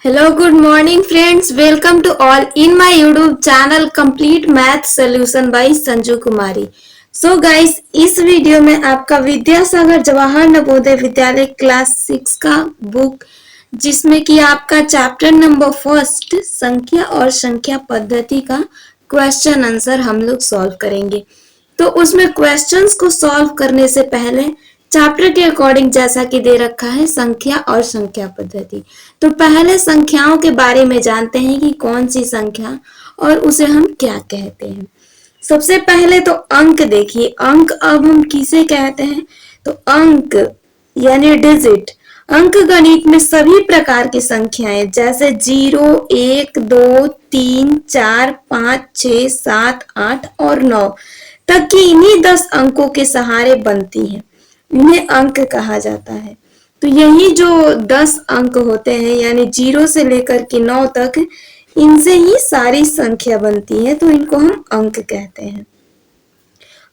Hello, good morning friends. Welcome to all in my YouTube channel Complete Math Solution by Sanju Kumari. So guys, इस video में आपका Vidyasagar Jawahar Navodaya Vidyalaya class 6 का book जिसमें कि आपका चैप्टर नंबर फर्स्ट संख्या और संख्या पद्धति का क्वेश्चन आंसर हम लोग सॉल्व करेंगे. तो उसमें क्वेश्चंस को सॉल्व करने से पहले चैप्टर के अकॉर्डिंग जैसा कि दे रखा है संख्या और संख्या पद्धति, तो पहले संख्याओं के बारे में जानते हैं कि कौन सी संख्या और उसे हम क्या कहते हैं. सबसे पहले तो अंक देखिए. अंक अब हम किसे कहते हैं? तो अंक यानी डिजिट. अंक गणित में सभी प्रकार की संख्याएं जैसे 0, 1, 2, 3, 4, 5, 6, 7, 8 और 9 तक की इन्हीं 10 अंकों के सहारे बनती हैं. इन्हें अंक कहा जाता है. तो यही जो 10 अंक होते हैं यानी 0 से लेकर के 9 तक, इनसे ही सारी संख्या बनती है, तो इनको हम अंक कहते हैं.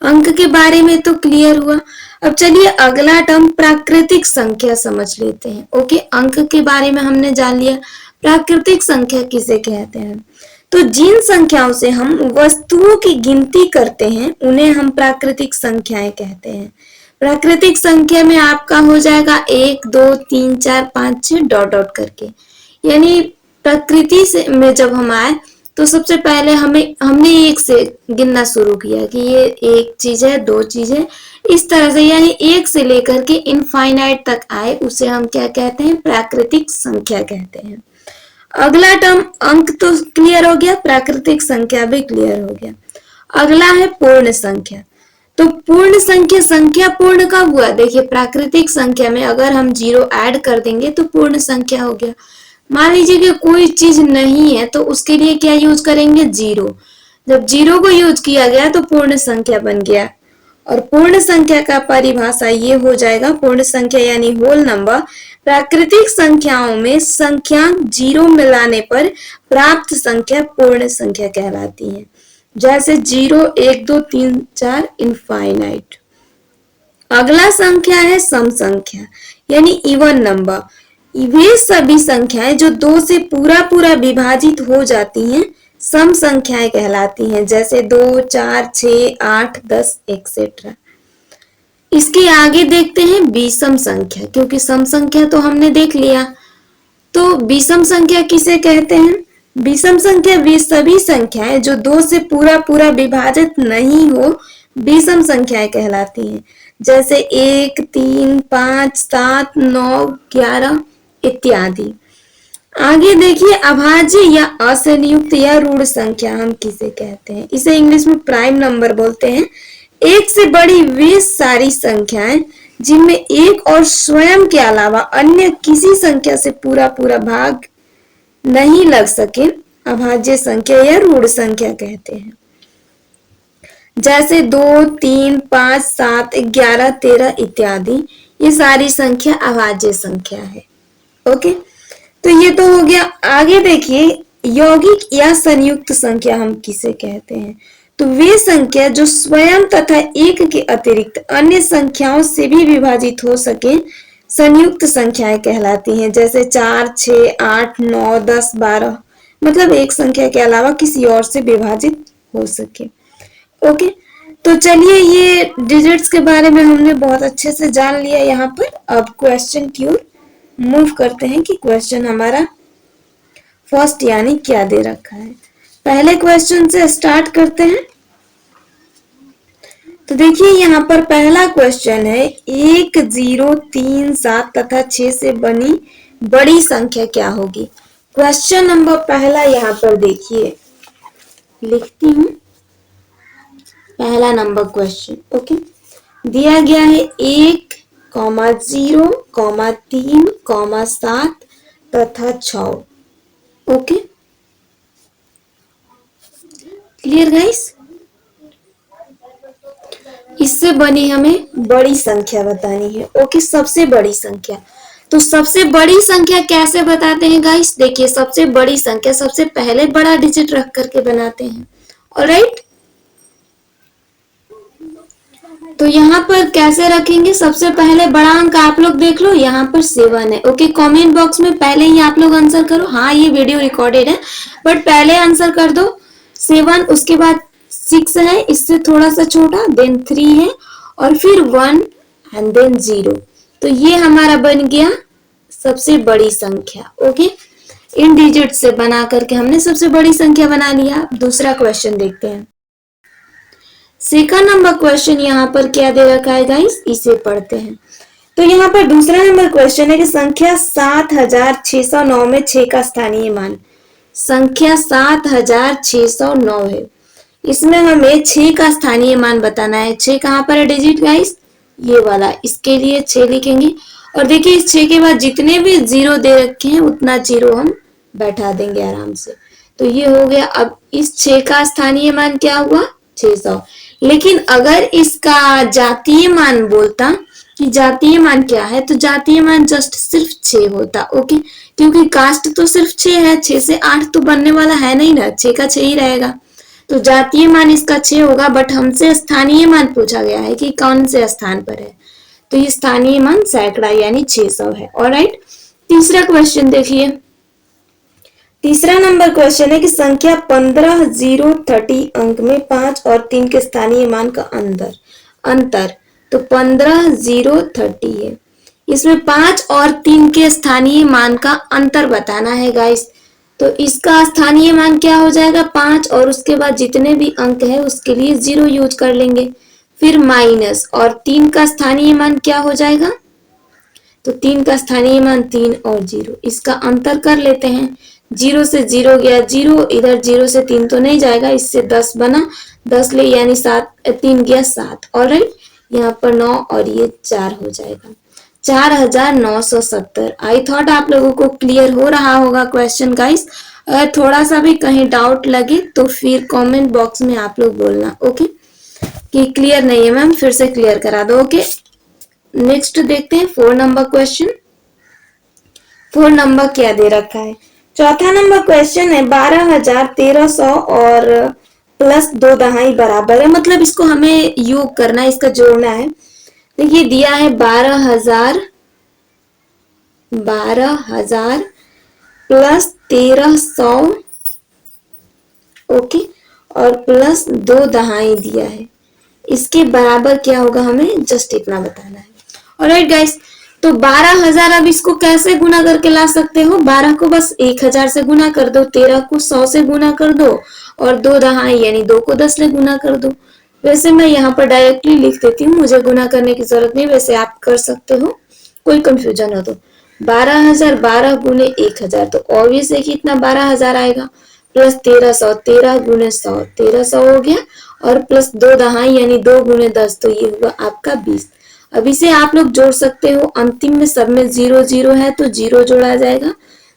अंक के बारे में तो क्लियर हुआ. अब चलिए अगला टर्म प्राकृतिक संख्या समझ लेते हैं. ओके, अंक के बारे में हमने जान लिया. प्राकृतिक संख्या किसे कहते हैं? तो जिन संख्याओं से हम वस्तुओं की गिनती करते हैं उन्हें हम प्राकृतिक संख्याएं कहते हैं. प्राकृतिक संख्या में आपका हो जाएगा 1, 2, 3, 4, 5, 6 डॉट डॉट करके. यानी प्रकृति से में जब हम आए तो सबसे पहले हमने एक से गिनना शुरू किया कि ये एक चीज है, दो चीज है, इस तरह से. यानी एक से लेकर के इनफाइनाइट तक आए उसे हम क्या कहते हैं? प्राकृतिक संख्या कहते हैं. अगला टर्म अंक तो क्लियर हो गया, प्राकृतिक संख्या भी क्लियर हो गया. अगला है पूर्ण संख्या. तो पूर्ण संख्या, संख्या पूर्ण कब हुआ? देखिए प्राकृतिक संख्या में अगर हम 0 ऐड कर देंगे तो पूर्ण संख्या हो गया. मान लीजिए कि कोई चीज नहीं है तो उसके लिए क्या यूज करेंगे? 0. जब 0 को यूज किया गया तो पूर्ण संख्या बन गया. और पूर्ण संख्या का परिभाषा ये हो जाएगा, पूर्ण संख्या यानी होल नंबर. प्राकृतिक संख्याओं में संख्यांक 0 मिलाने पर प्राप्त संख्या पूर्ण संख्या कहलाती है. जैसे 0, 1, 2, 3, 4 इनफाइनाइट. अगला संख्या है सम संख्या यानी इवन नंबर. वे सभी संख्याएं जो 2 से पूरा पूरा विभाजित हो जाती हैं सम संख्याएं कहलाती हैं. जैसे 2, 4, 6, 8, 10 एक्सेट्रा. इसके आगे देखते हैं विषम संख्या, क्योंकि सम संख्या तो हमने देख लिया. तो विषम संख्या किसे कहते हैं? विषम संख्या वे सभी संख्याएं जो 2 से पूरा पूरा विभाजित नहीं हो विषम संख्याएं कहलाती हैं. जैसे 1, 3, 5, 7, 9, 11 इत्यादि. आगे देखिए अभाज्य या असंयुक्त या ऋण संख्या हम किसे कहते हैं? इसे इंग्लिश में प्राइम नंबर बोलते हैं. एक से बड़ी वे सारी संख्याएं जिनमें एक और स्वयं के अलावा अन्य किसी संख्या से पूरा पूरा भाग नहीं लग सके अभाज्य संख्या या ऋण संख्या कहते हैं. जैसे 2, 3, 5, 7, 11, 13 इत्यादि. ये सारी संख्या अभाज्य संख्या है. ओके, तो ये तो हो गया. आगे देखिए यौगिक या संयुक्त संख्या हम किसे कहते हैं? तो वे संख्या जो स्वयं तथा एक के अतिरिक्त अन्य संख्याओं से भी विभाजित हो सके संयुक्त संख्याएं कहलाती हैं. जैसे 4, 6, 8, 9, 10, 12. मतलब एक संख्या के अलावा किसी और से विभाजित हो सके. ओके, तो चलिए ये डिजिट्स के बारे में हमने बहुत अच्छे से जान लिया यहाँ पर. अब क्वेश्चन की ओर मूव करते हैं कि क्वेश्चन हमारा फर्स्ट यानी क्या दे रखा है. पहले क्वेश्चन से स्टार्ट करते हैं. तो देखिए यहाँ पर पहला क्वेश्चन है 1, 0, 3, 7 तथा 6 से बनी बड़ी संख्या क्या होगी? क्वेश्चन नंबर पहला यहाँ पर देखिए, लिखती हूँ पहला नंबर क्वेश्चन. ओके, दिया गया है 1, 0, 3, 7 तथा 6. Okay, clear guys? इससे बनी हमें बड़ी संख्या बतानी है. ओके, सबसे बड़ी संख्या. तो सबसे बड़ी संख्या कैसे बताते हैं गाइस? देखिए सबसे बड़ी संख्या सबसे पहले बड़ा डिजिट रख करके बनाते हैं. ऑलराइट, तो यहाँ पर कैसे रखेंगे, सबसे पहले बड़ा अंक आप लोग देख लो, यहाँ पर 7 है। ओके, कमेंट बॉक्स में पहले ही आप लोग आंसर करो। हाँ, ये वीडियो रिकॉर्डेड है बट पहले आंसर कर दो 7, उसके बाद 6 है, इससे थोड़ा सा छोटा, देन 3 है और फिर 1 एंड देन 0। तो ये हमारा बन गया सबसे बड़ी संख्या। ओके, इन डिजिट से बना करके हमने सबसे बड़ी संख्या बना लिया। दूसरा क्वेश्चन देखते हैं। सेकंड नंबर क्वेश्चन यहाँ पर क्या दे रखा है गाइस, इसे पढ़ते हैं। तो यहाँ पर दूसरा नंबर क्वेश्चन है कि संख्या 7609 में 6 का स्थानीय मान। संख्या 7609 है, इसमें हमें 6 का स्थानीय मान बताना है। 6 कहाँ पर है डिजिट गाइस, ये वाला, इसके लिए 6 लिखेंगे। और देखिए इस 6 के बाद जितने भी 0 दे रखे हैं उतना 0 हम बैठा देंगे आराम से। तो ये हो गया। अब इस 6 का स्थानीय मान क्या हुआ, 600। लेकिन अगर इसका जातीय मान बोलता कि जातीय मान क्या है, तो जातीय मान जस्ट सिर्फ 6 होता। ओके, क्योंकि कास्ट तो सिर्फ 6 है, 6 से 8 तो बनने वाला है नहीं ना, 6 का 6 ही रहेगा। तो जातीय मान इसका 6 होगा, बट हमसे स्थानीय मान पूछा गया है कि कौन से स्थान पर है, तो ये स्थानीय मान सैकड़ा यानी 600 है। ऑलराइट, तीसरा क्वेश्चन देखिए। तीसरा नंबर क्वेश्चन है कि संख्या 15030 अंक में 5 और 3 के स्थानीय मान का अंतर। तो 15030 है, इसमें 5 और 3 के स्थानीय मान का अंतर बताना है गाइस। तो इसका स्थानीय मान क्या हो जाएगा, 5 और उसके बाद जितने भी अंक है उसके लिए 0 यूज कर लेंगे, फिर माइनस, और 3 का स्थानीय मान क्या हो जाएगा, तो 3 का स्थानीय मान 3 और 0, इसका अंतर कर लेते हैं। 0 से 0 गया 0, इधर 0 से 3 तो नहीं जाएगा, इससे 10 बना, 10 ले यानी 7, 3 गया 7। ऑलराइट, यहाँ पर 9 और ये 4 हो जाएगा, 4970। आई थॉट आप लोगों को क्लियर हो रहा होगा क्वेश्चन गाइस। अगर थोड़ा सा भी कहीं डाउट लगे तो फिर कमेंट बॉक्स में आप लोग बोलना। ओके, कि क्लियर नहीं है मैम, फिर से क्लियर करा दो। ओके, नेक्स्ट देखते हैं 4 नंबर क्वेश्चन। 4 नंबर क्या दे रखा है, चौथा नंबर क्वेश्चन है 12100 और प्लस 2 दहाई बराबर है, मतलब इसको हमें योग करना है, इसका जोड़ना है। देखिए दिया है 12000 प्लस 1300, ओके, और प्लस 2 दहाई दिया है, इसके बराबर क्या होगा हमें जस्ट इतना बताना है। ऑलराइट गाइस, तो 12000, अब इसको कैसे गुना करके ला सकते हो, 12 को बस 1000 से गुना कर दो, 13 को 100 से गुना कर दो, और 2 दहाई यानी 2 को 10 से गुना कर दो। वैसे मैं यहाँ पर डायरेक्टली लिख देती हूँ, मुझे गुना करने की जरूरत नहीं, वैसे आप कर सकते हो, कोई कंफ्यूजन हो तो। 12000 12 गुने 1000, तो ऑब्वियस है कि इतना 12000 आएगा, प्लस 1300, 13 गुने 100, 1300 हो गया, और प्लस 2 दहाई यानी 2 गुने 10, तो ये हुआ आपका 20। अब इसे आप लोग जोड़ सकते हो, अंतिम में सब में 0 0 है तो 0 जोड़ा जाएगा,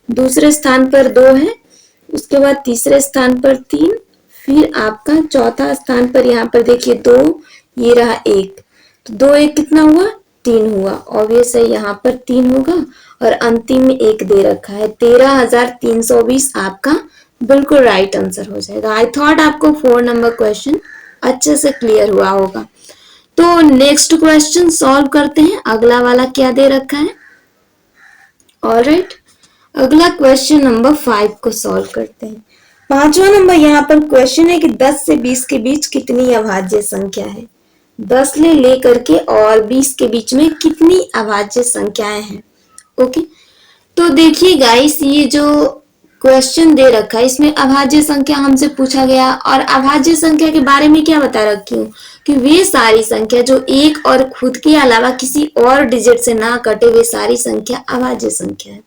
दूसरे स्थान पर 2 है, उसके बाद तीसरे स्थान पर 3, फिर आपका चौथा स्थान पर यहाँ पर देखिए 2, ये रहा 1, तो 2 1 कितना हुआ, 3 हुआ। ऑब्वियस है यहाँ पर 3 होगा, और अंतिम में 1 दे रखा है, 13320 आपका बिल्कुल राइट आंसर हो जाएगा। आई थॉट आपको 4 नंबर क्वेश्चन अच्छे से क्लियर हुआ होगा। तो नेक्स्ट क्वेश्चन सॉल्व करते हैं, अगला वाला क्या दे रखा है। ऑलराइट, अगला क्वेश्चन नंबर 5 को सॉल्व करते हैं। 5वां नंबर यहाँ पर क्वेश्चन है कि 10 से 20 के बीच कितनी अभाज्य संख्या है। 10 लेकर के और 20 के बीच में कितनी अभाज्य संख्याएं हैं। ओके, तो देखिए गाइस, ये जो क्वेश्चन दे रखा है इसमें अभाज्य संख्या हमसे पूछा गया, और अभाज्य संख्या के बारे में क्या बता रखी हूँ कि वे सारी संख्या जो एक और खुद के अलावा किसी और डिजिट से ना कटे, वे सारी संख्या अभाज्य संख्या है।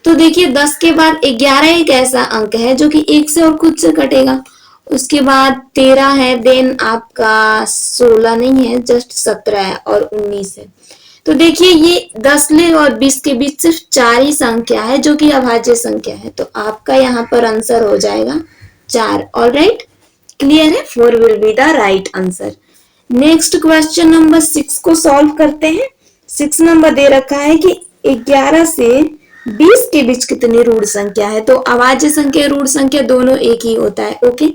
तो देखिए 10 के बाद 11 एक ऐसा अंक है जो कि 1 से और खुद से कटेगा, उसके बाद 13 है, देन आपका 16 नहीं है, जस्ट 17 है, और 19 है। तो देखिए ये 10 और 20 के बीच सिर्फ 4 ही संख्या है जो कि अभाज्य संख्या है, तो आपका यहाँ पर आंसर हो जाएगा 4। ऑलराइट, क्लियर है, 4 will be the right answer. Next question number 6 को सॉल्व करते हैं। 6 नंबर दे रखा है कि 11 से 20 के बीच कितनी ऋण संख्या है। तो अभाज्य संख्या ऋण संख्या दोनों एक ही होता है। ओके,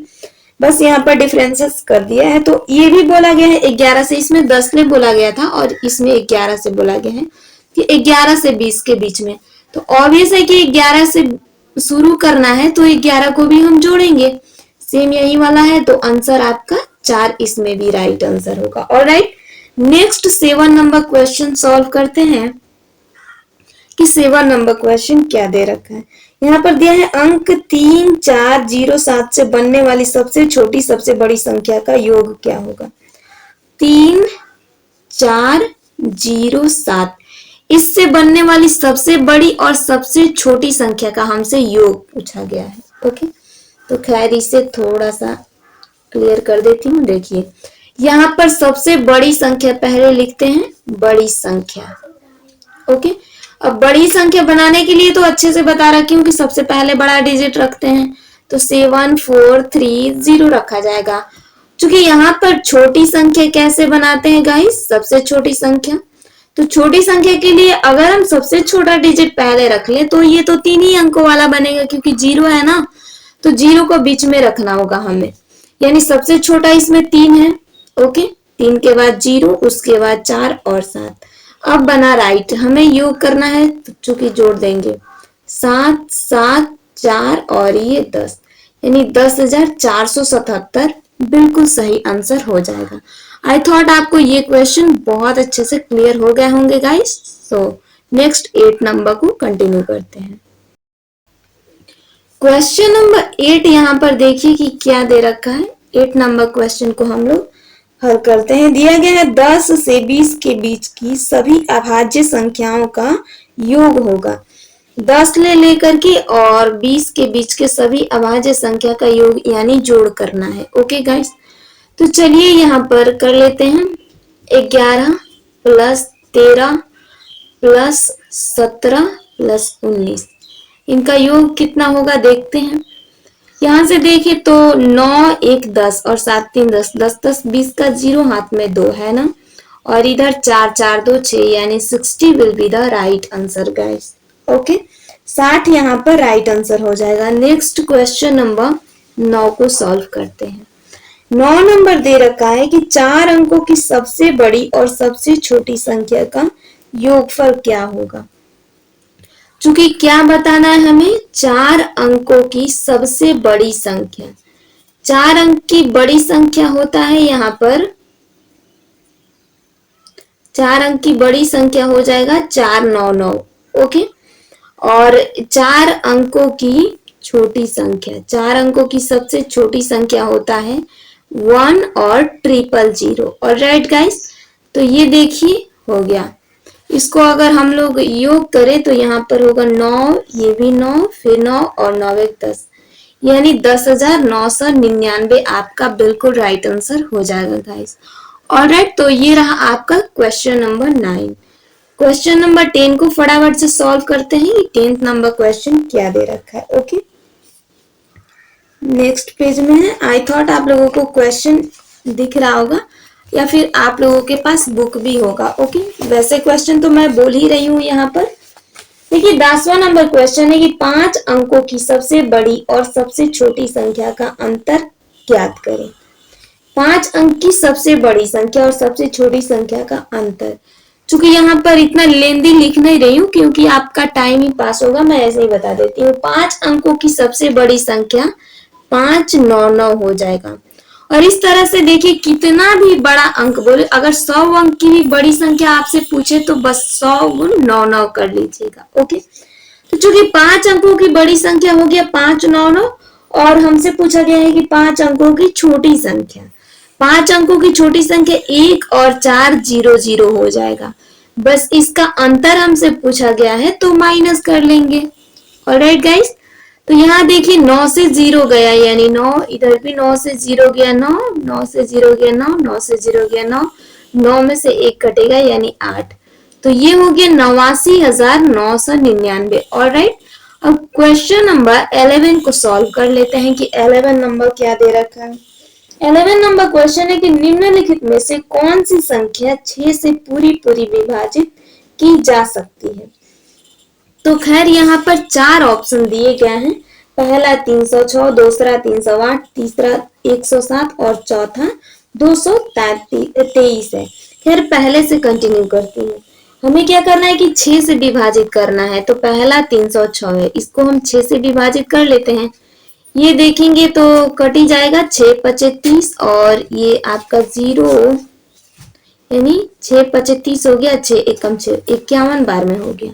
बस यहाँ पर डिफरेंसेस कर दिया है। तो ये भी बोला गया है 11 से, इसमें 10 ले बोला गया था और इसमें 11 से बोला गया है कि 11 से 20 के बीच में। तो ऑब्वियस है कि 11 से शुरू करना है तो 11 को भी हम जोड़ेंगे, सेम यही वाला है। तो आंसर आपका 4 इसमें भी राइट आंसर होगा। Alright, next 7 number question solve करते हैं कि 7 नंबर क्वेश्चन क्या दे रखा है। यहाँ पर दिया है अंक 3, 4, 0, 7 से बनने वाली सबसे छोटी सबसे बड़ी संख्या का योग क्या होगा। 3, 4, 0, 7 इससे बनने वाली सबसे बड़ी और सबसे छोटी संख्या का हमसे योग पूछा गया है। ओके, तो खैर इसे थोड़ा सा क्लियर कर देती हूँ। देखिए यहाँ पर सबसे बड़ी संख्या पहले लिखते हैं, बड़ी संख्या। ओके, अब बड़ी संख्या बनाने के लिए तो अच्छे से बता रखी हूँ कि सबसे पहले बड़ा डिजिट रखते हैं, तो 7, 4, 3, 0 रखा जाएगा। क्योंकि यहाँ पर छोटी संख्या कैसे बनाते हैं गाइस, सबसे छोटी संख्या। तो छोटी संख्या के लिए अगर हम सबसे छोटा डिजिट पहले रख लें तो ये तो 3 ही अंकों वाला बनेगा, क्योंकि 0 है ना, तो 0 को बीच में रखना होगा हमें, यानी सबसे छोटा इसमें 3 है। ओके, 3 के बाद 0, उसके बाद 4 और 7। अब बना राइट, हमें योग करना है तो चूंकि जोड़ देंगे 7, 7, 4 और ये 10, यानी 10,477 बिल्कुल सही आंसर हो जाएगा। आई थॉट आपको ये क्वेश्चन बहुत अच्छे से क्लियर हो गए होंगे गाइस। सो नेक्स्ट 8 नंबर को कंटिन्यू करते हैं। क्वेश्चन नंबर 8 यहाँ पर देखिए कि क्या दे रखा है। 8 नंबर क्वेश्चन को हम लोग हल करते हैं। दिया गया है 10 से 20 के बीच की सभी अभाज्य संख्याओं का योग होगा। 10 लेकर के और 20 के बीच के सभी अभाज्य संख्या का योग यानी जोड़ करना है। ओके गाइस, तो चलिए यहाँ पर कर लेते हैं। 11 प्लस 13 प्लस 17 प्लस 19, इनका योग कितना होगा देखते हैं। यहाँ से देखिए तो 9, 1, 10 और 7, 3, 10, 10, 10, 20 का 0 हाथ में 2 है ना, और इधर 4, 4, 2, 6 यानी 60 will be the right answer guys. Okay, 60 यहाँ पर राइट आंसर हो जाएगा। नेक्स्ट क्वेश्चन नंबर 9 को सॉल्व करते हैं। 9 नंबर दे रखा है कि 4 अंकों की सबसे बड़ी और सबसे छोटी संख्या का योगफल क्या होगा। चूंकि क्या बताना है हमें, 4 अंकों की सबसे बड़ी संख्या। 4 अंक की बड़ी संख्या होता है यहाँ पर, 4 अंक की बड़ी संख्या हो जाएगा 499। ओके, और 4 अंकों की छोटी संख्या, 4 अंकों की सबसे छोटी संख्या होता है 1 और 000। और राइट गाइस, तो ये देखिए हो गया। इसको अगर हम लोग योग करें तो यहाँ पर होगा 9, ये भी 9, फिर 9 और 9, 1, 10, यानी 10,999 आपका बिल्कुल राइट आंसर हो जाएगा गाइस। ऑलराइट, तो ये रहा आपका क्वेश्चन नंबर 9। क्वेश्चन नंबर 10 को फटाफट से सॉल्व करते हैं। 10th नंबर क्वेश्चन क्या दे रखा है। ओके, नेक्स्ट पेज में है। आई थॉट आप लोगों को क्वेश्चन दिख रहा होगा या फिर आप लोगों के पास बुक भी होगा। ओके, वैसे क्वेश्चन तो मैं बोल ही रही हूँ यहाँ पर। देखिए 10वां नंबर क्वेश्चन है कि 5 अंकों की सबसे बड़ी और सबसे छोटी संख्या का अंतर ज्ञात करें। 5 अंक की सबसे बड़ी संख्या और सबसे छोटी संख्या का अंतर। चूंकि यहाँ पर इतना लेंदी लिख नहीं रही हूँ क्योंकि आपका टाइम ही पास होगा, मैं ऐसे ही बता देती हूँ। 5 अंकों की सबसे बड़ी संख्या 599 हो जाएगा। और इस तरह से देखिए कितना भी बड़ा अंक बोले, अगर 100 अंक की भी बड़ी संख्या आपसे पूछे तो बस 100 गुण 99 कर लीजिएगा। ओके, तो चूंकि 5 अंकों की बड़ी संख्या हो गया 599 और हमसे पूछा गया है कि 5 अंकों की छोटी संख्या। 5 अंकों की छोटी संख्या 1 और 4 0 हो जाएगा। बस इसका अंतर हमसे पूछा गया है तो माइनस कर लेंगे। ऑलराइट गाइस, तो यहाँ देखिए 9 से 0 गया यानी 9, इधर भी 9 से 0 गया 9, 9 से 0 गया 9, 9 से 0 गया 9, 9 में से 1 कटेगा यानी 8। तो ये हो गया 89,999। ऑलराइट, अब क्वेश्चन नंबर 11 को सॉल्व कर लेते हैं कि 11 नंबर क्या दे रखा है। 11 नंबर क्वेश्चन है कि निम्नलिखित में से कौन सी संख्या 6 से पूरी विभाजित की जा सकती है। तो खैर यहाँ पर 4 ऑप्शन दिए गए हैं, पहला 306, दूसरा 308, तीसरा 107 और चौथा 223 है। फिर पहले से कंटिन्यू करती हूँ। हमें क्या करना है कि 6 से विभाजित करना है। तो पहला 306 है, इसको हम 6 से विभाजित कर लेते हैं। ये देखेंगे तो कट ही जाएगा, 6 पचे 30 और ये आपका 0 यानी 6 पचे 30 हो गया, 6 एकम 6 51 बार में हो गया।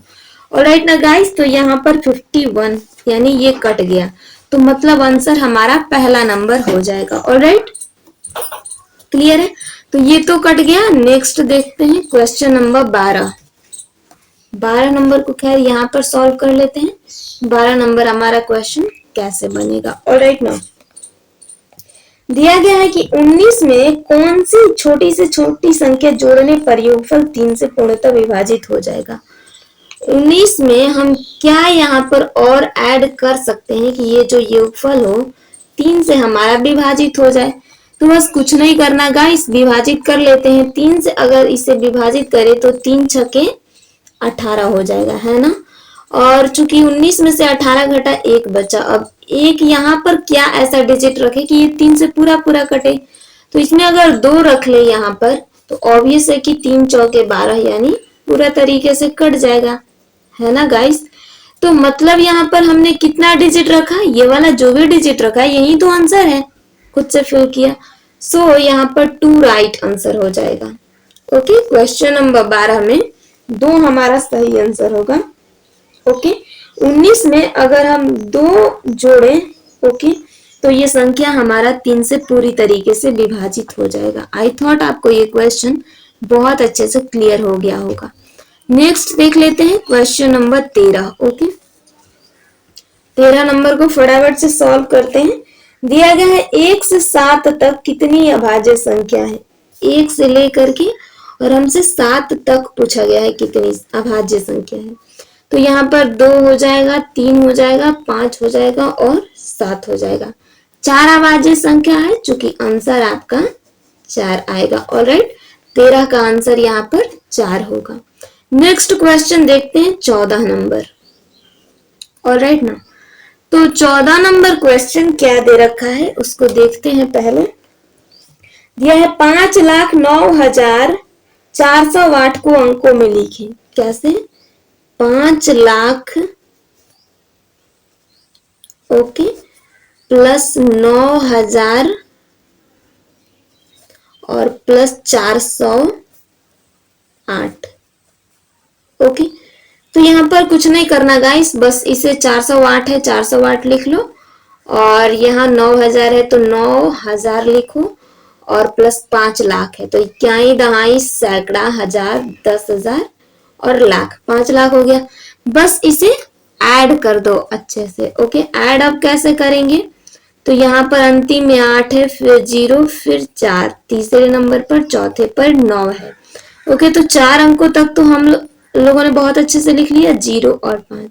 ऑलराइट ना गाइस, तो यहाँ पर 51 यानी ये कट गया, तो मतलब आंसर हमारा पहला नंबर हो जाएगा। ऑलराइट, क्लियर है? तो ये तो कट गया। नेक्स्ट देखते हैं क्वेश्चन नंबर 12। 12 नंबर को खैर यहाँ पर सॉल्व कर लेते हैं। 12 नंबर हमारा क्वेश्चन कैसे बनेगा। ऑलराइट ना, दिया गया है कि 19 में कौन सी छोटी से छोटी संख्या जोड़ने पर योगफल 3 से पूर्णतः विभाजित हो जाएगा। 19 में हम क्या यहाँ पर और ऐड कर सकते हैं कि ये जो योगफल हो 3 से हमारा विभाजित हो जाए। तो बस कुछ नहीं करना गाइस, विभाजित कर लेते हैं 3 से। अगर इसे विभाजित करें तो 3 छके 18 हो जाएगा, है ना। और चूंकि 19 में से 18 घटा 1 बचा, अब एक यहाँ पर क्या ऐसा डिजिट रखे कि ये 3 से पूरा पूरा कटे। तो इसमें अगर 2 रख ले यहाँ पर तो ऑब्वियस है कि 3 चौके 12 यानी पूरा तरीके से कट जाएगा, है ना गाइस। तो मतलब यहाँ पर हमने कितना डिजिट रखा, ये वाला जो भी डिजिट रखा यही तो आंसर है, खुद से फिल किया। सो यहाँ पर 2 राइट आंसर हो जाएगा। ओके, क्वेश्चन नंबर 12 में 2 हमारा सही आंसर होगा। ओके, 19 में अगर हम 2 जोड़े, ओके, तो ये संख्या हमारा 3 से पूरी तरीके से विभाजित हो जाएगा। आई थॉट आपको ये क्वेश्चन बहुत अच्छे से क्लियर हो गया होगा। नेक्स्ट देख लेते हैं क्वेश्चन नंबर 13। ओके, 13 नंबर को फटाफट से सॉल्व करते हैं। दिया गया है 1 से 7 तक कितनी अभाज्य संख्या है। 1 से लेकर के और हमसे 7 तक पूछा गया है कितनी अभाज्य संख्या है। तो यहाँ पर 2 हो जाएगा, 3 हो जाएगा, 5 हो जाएगा और 7 हो जाएगा। 4 अभाज्य संख्या है, चूंकि आंसर आपका 4 आएगा। ऑलराइट, 13 का आंसर यहाँ पर 4 होगा। नेक्स्ट क्वेश्चन देखते हैं 14 नंबर। ऑलराइट ना, तो 14 नंबर क्वेश्चन क्या दे रखा है उसको देखते हैं। पहले दिया है 5,09,408 को अंकों में लिखें। कैसे? 5,00,000 ओके प्लस 9,000 और प्लस 408। ओके, तो यहाँ पर कुछ नहीं करना गाइस, बस इसे 408 है 408 लिख लो, और यहाँ 9,000 है तो 9,000 लिखो, और प्लस 5,00,000 है तो इक्याई दहाई सैकड़ा हजार 10,000 और लाख, 5,00,000 हो गया। बस इसे ऐड कर दो अच्छे से। ओके, ऐड अब कैसे करेंगे, तो यहाँ पर अंतिम में 8 है, फिर 0, फिर 4, तीसरे नंबर पर, चौथे पर 9 है। ओके, तो 4 अंकों तक तो हम लोगों ने बहुत अच्छे से लिख लिया, 0 और 5,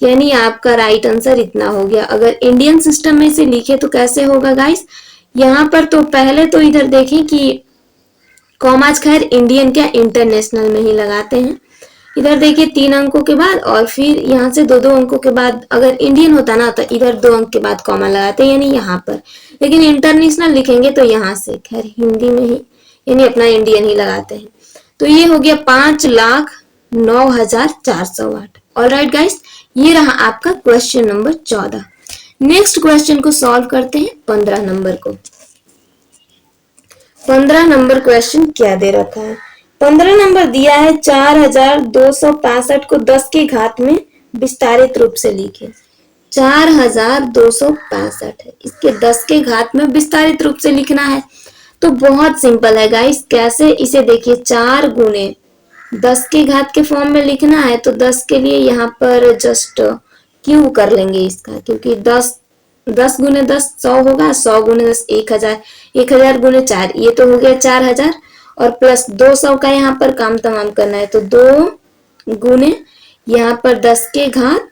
यानी आपका राइट आंसर इतना हो गया। अगर इंडियन सिस्टम में से लिखे तो कैसे होगा गाइस, यहाँ पर तो पहले तो इधर देखें कि कॉमाज खैर इंडियन क्या इंटरनेशनल में ही लगाते हैं। इधर देखिए 3 अंकों के बाद और फिर यहाँ से 2-2 अंकों के बाद, अगर इंडियन होता ना तो इधर 2 अंक के बाद कॉमा लगाते यानी यहाँ पर, लेकिन इंटरनेशनल लिखेंगे तो यहाँ से खैर हिंदी में ही यानी अपना इंडियन ही लगाते हैं। तो ये हो गया 5,09,408। ऑलराइट गाइस, ये रहा आपका क्वेश्चन नंबर 14। नेक्स्ट क्वेश्चन को सॉल्व करते हैं 15 नंबर को। 15 नंबर क्वेश्चन क्या दे रखा है। 15 नंबर दिया है 4,265 को 10 की घात में विस्तारित रूप से लिखे। 4,265 है, इसके 10 के घात में विस्तारित रूप से लिखना है। तो बहुत सिंपल है गाइस, कैसे इसे देखिए, 4 गुने 10 के घात के फॉर्म में लिखना है तो 10 के लिए यहाँ पर जस्ट क्यू कर लेंगे इसका, क्योंकि 10 गुने 10 100 होगा, 100 गुने 10 1,000, 1,000 गुने 4 ये तो हो गया 4,000, और प्लस 200 का यहाँ पर काम तमाम करना है तो 2 गुने यहाँ पर 10 के घात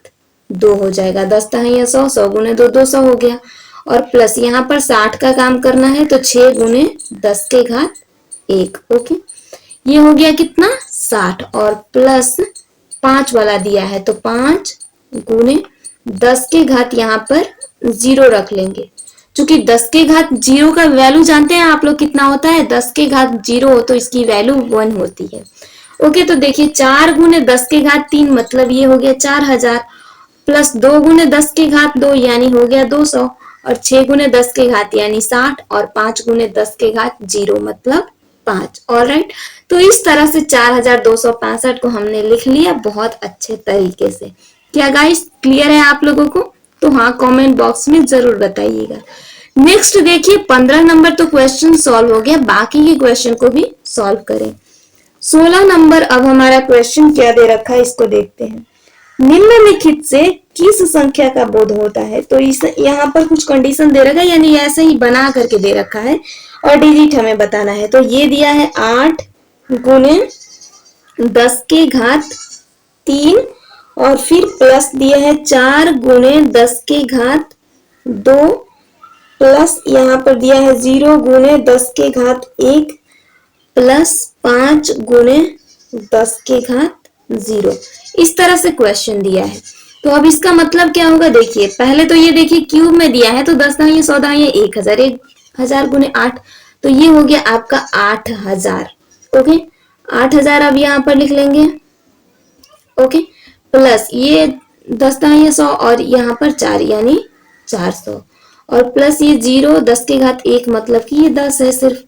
2 हो जाएगा, 10 या 100, 100 गुने 2 200 हो गया, और प्लस यहाँ पर 60 का काम करना है तो 6 गुने 10 के घात 1। ओके, ये हो गया कितना 60, और प्लस 5 वाला दिया है तो 5 गुने 10 के घात यहाँ पर 0 रख लेंगे। क्योंकि 10 के घात 0 का वैल्यू जानते हैं आप लोग कितना होता है? 10 के घात 0 हो तो इसकी वैल्यू 1 होती है। ओके, तो देखिए 4 गुने 10 के घात 3 मतलब ये हो गया 4000, प्लस 2 गुने 10 के घात 2 यानी हो गया 200, और 6 गुने 10 के घात यानी 60, और 5 गुने 10 के घात 0 मतलब 5। ऑलराइट, तो इस तरह से 4265 को हमने लिख लिया बहुत अच्छे तरीके से। क्या गाइस क्लियर है आप लोगों को? तो हाँ, कमेंट बॉक्स में जरूर बताइएगा। नेक्स्ट देखिए 15 नंबर तो क्वेश्चन सॉल्व हो गया, बाकी के क्वेश्चन को भी सॉल्व करें। 16 नंबर अब हमारा क्वेश्चन क्या दे रखा है इसको देखते हैं। निम्नलिखित से किस संख्या का बोध होता है? तो इस यहाँ पर कुछ कंडीशन दे रखा है, यानी ऐसे ही बना करके दे रखा है और डिजिट हमें बताना है। तो ये दिया है 8 गुने 10 के घात 3, और फिर प्लस दिया है 4 गुने 10 के घात 2, प्लस यहाँ पर दिया है 0 गुने 10 के घात 1, प्लस 5 गुने 10 के घात 0। इस तरह से क्वेश्चन दिया है। तो अब इसका मतलब क्या होगा? देखिए पहले तो ये देखिए क्यूब में दिया है, तो 10 दाहिए 100 दाहिए 1000, 1000 गुने 8, तो ये हो गया आपका 8000। ओके, 8000 अब यहाँ पर लिख लेंगे। ओके, प्लस ये 10 दाहिए 100 और यहाँ पर 4 यानी 400, और प्लस ये 0 10 के घात 1 मतलब कि ये 10 है सिर्फ।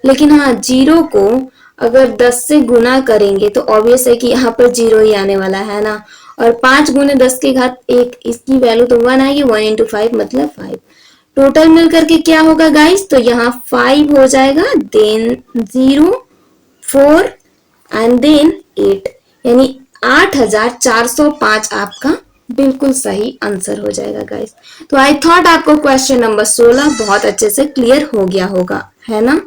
लेकिन हाँ, 0 को अगर 10 से गुना करेंगे तो ऑब्वियस है कि यहाँ पर 0 ही आने वाला है ना। और 5 गुने 10 के घात 1, इसकी वैल्यू तो 1 आएगी, 1 इंटू 5 मतलब 5। टोटल मिल करके क्या होगा गाइस? तो यहाँ 5 हो जाएगा, देन 0 4 एंड देन 8, यानी 8405 आपका बिल्कुल सही आंसर हो जाएगा गाइस। तो आई थॉट आपको क्वेश्चन नंबर 16 बहुत अच्छे से क्लियर हो गया होगा, है ना?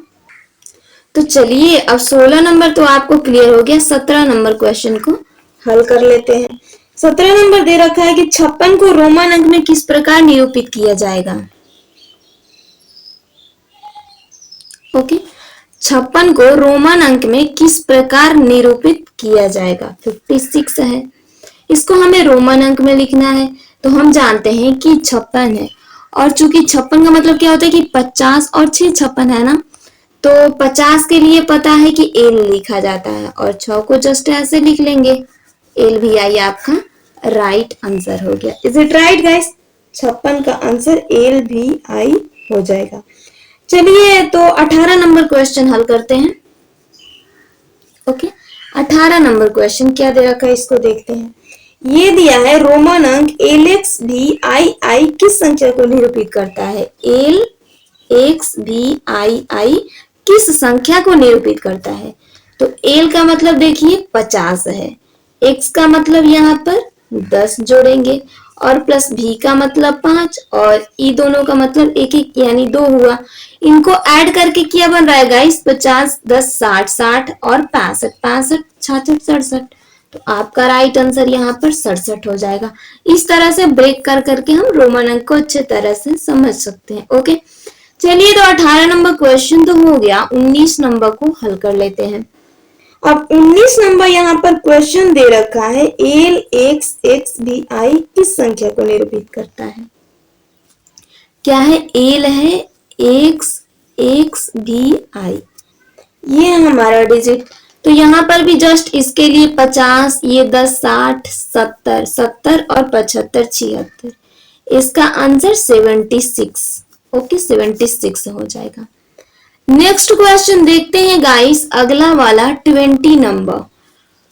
तो चलिए अब 16 नंबर तो आपको क्लियर हो गया, 17 नंबर क्वेश्चन को हल कर लेते हैं। 17 नंबर दे रखा है कि 56 को रोमन अंक में किस प्रकार निरूपित किया जाएगा? ओके, 56 को रोमन अंक में किस प्रकार निरूपित किया जाएगा? 56 है, इसको हमें रोमन अंक में लिखना है। तो हम जानते हैं कि 56 है, और चूंकि 56 का मतलब क्या होता है कि 50 और 6 56 है ना। तो 50 के लिए पता है कि एल लिखा जाता है, और 6 को जस्ट ऐसे लिख लेंगे, एल भी आई आपका राइट आंसर हो गया। Is it right guys? 56 का आंसर एल भी आई हो जाएगा। चलिए तो 18 नंबर क्वेश्चन हल करते हैं। ओके, 18 नंबर क्वेश्चन क्या दे रखा है इसको देखते हैं। ये दिया है रोमन अंक एल एक्स भी आई आई किस संख्या को निरूपित करता है? एल एक्स भी आई आई किस संख्या को निरूपित करता है? तो एल का मतलब देखिए 50 है, एक्स का मतलब यहाँ पर 10 जोड़ेंगे, और प्लस भी का मतलब 5, और ई दोनों का मतलब 1 1 यानी 2 हुआ। इनको ऐड करके क्या बन रहा है गाइस? 50 10 60 60 और 65 65 66 67। तो आपका राइट आंसर यहाँ पर 67 हो जाएगा। इस तरह से ब्रेक कर करके हम रोमन अंक को अच्छे तरह से समझ सकते हैं। ओके, चलिए तो 18 नंबर क्वेश्चन तो हो गया, 19 नंबर को हल कर लेते हैं। अब 19 नंबर यहाँ पर क्वेश्चन दे रखा है, एल एक्स एक्स भी आई किस संख्या को निरूपित करता है? क्या है? एल है एक्स एक्स भी आई, ये है हमारा डिजिट। तो यहाँ पर भी जस्ट इसके लिए 50, ये 10 60 70 70 और 75 76, इसका आंसर 76। ओके, 76 हो जाएगा। नेक्स्ट क्वेश्चन देखते हैं गाइस, अगला वाला 20 नंबर।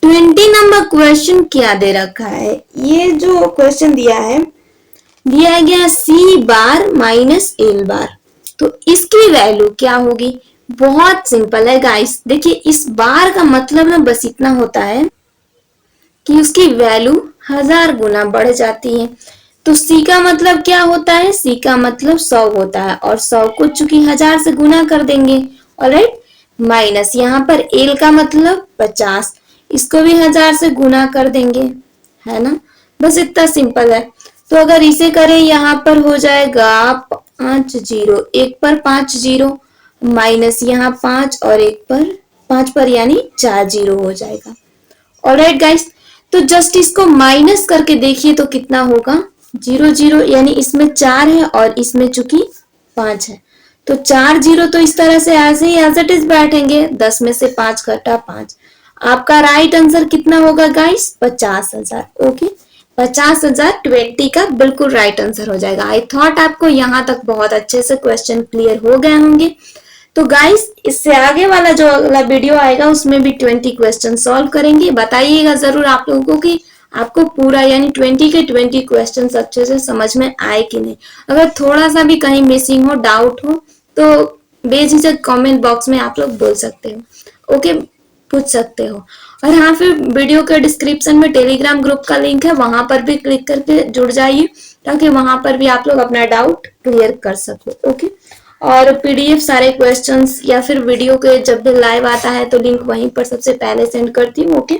20 नंबर क्वेश्चन क्या दे रखा है? ये जो क्वेश्चन दिया गया सी बार माइनस एल बार। तो इसकी वैल्यू क्या होगी? बहुत सिंपल है गाइस। देखिए इस बार का मतलब ना बस इतना होता है कि उसकी वैल्यू 1000 गुना बढ़ जाती है। तो सी का मतलब क्या होता है? सी का मतलब 100 होता है, और 100 को चूंकि 1000 से गुना कर देंगे। ऑलराइट, माइनस यहाँ पर एल का मतलब 50, इसको भी 1000 से गुना कर देंगे, है ना। बस इतना सिंपल है। तो अगर इसे करें यहाँ पर हो जाएगा 5 0, एक पर 5 0 माइनस यहाँ 5 और एक पर 5 पर यानी 4 0 हो जाएगा। ऑलराइट गाइस, तो जस्ट इसको माइनस करके देखिए तो कितना होगा? जीरो जीरो यानी इसमें 4 है और इसमें चूंकि 5 है, तो 4 जीरो तो इस तरह से ऐसे ही एज इट इज बैठेंगे। 10 में से 5 घटा 5। आपका राइट आंसर कितना होगा गाइस? 50,000। ओके, 50,000 20 का बिल्कुल राइट आंसर हो जाएगा। आई थॉट आपको यहाँ तक बहुत अच्छे से क्वेश्चन क्लियर हो गए होंगे। तो गाइस इससे आगे वाला जो अगला वीडियो आएगा उसमें भी 20 क्वेश्चन सॉल्व करेंगे। बताइएगा जरूर आप लोगों को कि आपको पूरा यानी 20 के 20 क्वेश्चन अच्छे से समझ में आए कि नहीं। अगर थोड़ा सा भी कहीं मिसिंग हो, डाउट हो, तो बेझिझक कमेंट बॉक्स में आप लोग बोल सकते हो। ओके, पूछ सकते हो। और हाँ, फिर वीडियो के डिस्क्रिप्शन में टेलीग्राम ग्रुप का लिंक है, वहां पर भी क्लिक करके जुड़ जाइए ताकि वहां पर भी आप लोग अपना डाउट क्लियर कर सको। ओके, और पीडीएफ सारे क्वेश्चंस या फिर वीडियो के जब भी लाइव आता है तो लिंक वहीं पर सबसे पहले सेंड करती हूँ। ओके,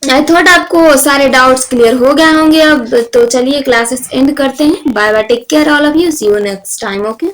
आई थॉट आपको सारे डाउट्स क्लियर हो गए होंगे अब। तो चलिए क्लासेस एंड करते हैं। Bye bye, take care all of you, see you next time. Okay.